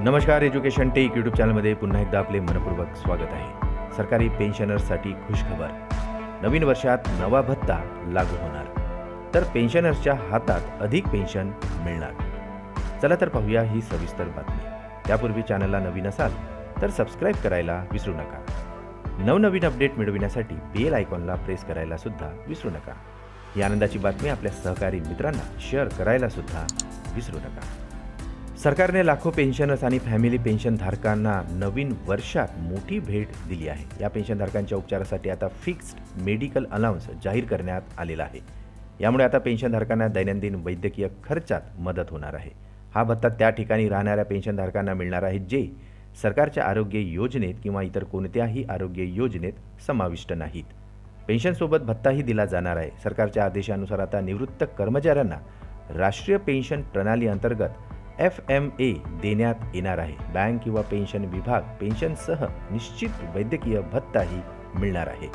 नमस्कार. Education take YouTube चॅनलमध्ये पुन्हा एकदा आपले मनपूर्वक स्वागत आहे. सरकारी पेन्शनर्ससाठी खुशखबर. नवीन वर्षात नवा भत्ता लागू होणार, तर पेन्शनर्सच्या हातात अधिक पेन्शन मिळणार. चला तर पाहूया ही सविस्तर बातमी. त्यापूर्वी चॅनलला नवीन असाल तर सबस्क्राईब करायला विसरू नका. नवनवीन अपडेट मिळविण्यासाठी बेल आयकॉनला प्रेस करायला सुद्धा विसरू नका. ही आनंदाची बातमी आपल्या सहकारी मित्रांना शेअर करायला सुद्धा विसरू नका. सरकारने लाखो पेन्शनर्स आणि फॅमिली पेन्शनधारकांना नवीन वर्षात मोठी भेट दिली आहे. या पेन्शनधारकांच्या उपचारासाठी आता फिक्स्ड मेडिकल अलाउन्स जाहीर करण्यात आलेला आहे. यामुळे आता पेन्शनधारकांना दैनंदिन वैद्यकीय खर्चात मदत होणार आहे. हा भत्ता त्या ठिकाणी राहणाऱ्या पेन्शनधारकांना मिळणार आहे जे सरकारच्या आरोग्य योजनेत किंवा इतर कोणत्याही आरोग्य योजनेत समाविष्ट नाहीत. पेन्शनसोबत भत्ताही दिला जाणार आहे. सरकारच्या आदेशानुसार आता निवृत्त कर्मचाऱ्यांना राष्ट्रीय पेन्शन प्रणाली अंतर्गत FMA देण्यात येणार आहे. बँक किंवा पेन्शन विभाग पेन्शनसह निश्चित वैद्यकीय भत्ताही मिळणार आहे.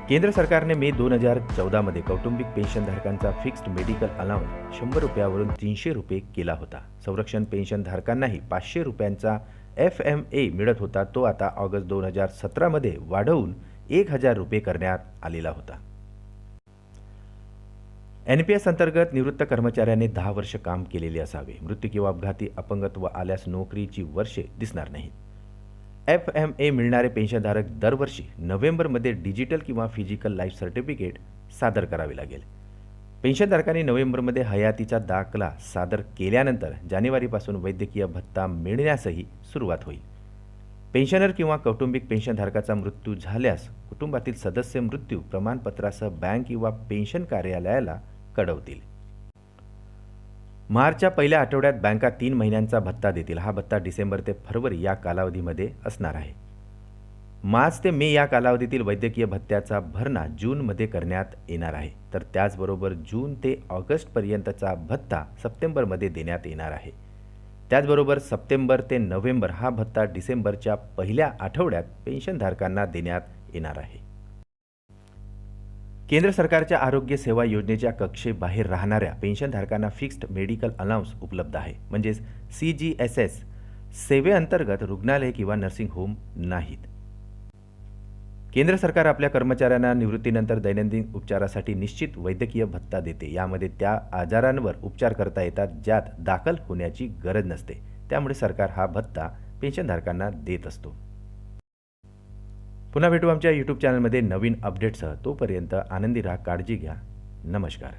केंद्र सरकारने मे 2014 मध्ये कौटुंबिक पेन्शनधारकांचा फिक्स्ड मेडिकल अलाउन्स 100 रुपयावरून 300 रुपये केला होता. संरक्षण पेन्शनधारकांनाही 500 रुपयांचा FMA मिळत होता. तो आता ऑगस्ट 2017 मध्ये वाढवून 1000 रुपये करण्यात आलेला होता. NPS अंतर्गत निवृत्त कर्मचाऱ्याने 10 वर्ष काम केलेले असावे. मृत्यू किंवा अपघाती अपंगत्व आल्यास नोकरीची वर्षे दिसणार नाहीत. FMA मिळणारे पेन्शनधारक दरवर्षी नोव्हेंबरमध्ये डिजिटल किंवा फिजिकल लाईफ सर्टिफिकेट सादर करावे लागेल. पेन्शनधारकांनी नोव्हेंबरमध्ये हयातीचा दाखला सादर केल्यानंतर जानेवारीपासून वैद्यकीय भत्ता मिळण्यासही सुरुवात होईल. पेन्शनर किंवा कौटुंबिक पेन्शनधारकाचा मृत्यू झाल्यास कुटुंबातील सदस्य मृत्यू प्रमाणपत्रासह बँक किंवा पेन्शन कार्यालयाला कळवतील. मार्चच्या पहिल्या आठवड्यात बँका 3 महिन्यांचा भत्ता देतील. हा भत्ता डिसेंबर ते फरवरी या कालावधीमध्ये असणार आहे. मार्च ते मे या कालावधीतील वैद्यकीय भत्त्याचा भरणा जूनमध्ये करण्यात येणार आहे. तर त्याचबरोबर जून ते ऑगस्टपर्यंतचा भत्ता सप्टेंबरमध्ये देण्यात येणार आहे. त्याचबरोबर सप्टेंबर ते नोव्हेंबर हा भत्ता डिसेंबरच्या पहिल्या आठवड्यात पेन्शनधारकांना देण्यात येणार आहे. केंद्र सरकारच्या आरोग्य सेवा योजनेच्या कक्षेबाहेर राहणाऱ्या पेन्शनधारकांना फिक्स्ड मेडिकल अलाउन्स उपलब्ध आहे. म्हणजेच CGSS सेवेअंतर्गत रुग्णालय किंवा नर्सिंग होम नाहीत. केंद्र सरकार आपल्या कर्मचाऱ्यांना निवृत्तीनंतर दैनंदिन उपचारासाठी निश्चित वैद्यकीय भत्ता देते. यामध्ये त्या आजारांवर उपचार करता येतात ज्यात दाखल होण्याची गरज नसते. त्यामुळे सरकार हा भत्ता पेन्शनधारकांना देत असतो. पुन्हा भेटू आमच्या यूट्यूब चॅनलमध्ये नवीन अपडेट्ससह. तोपर्यंत आनंदी राहा, काळजी घ्या. नमस्कार.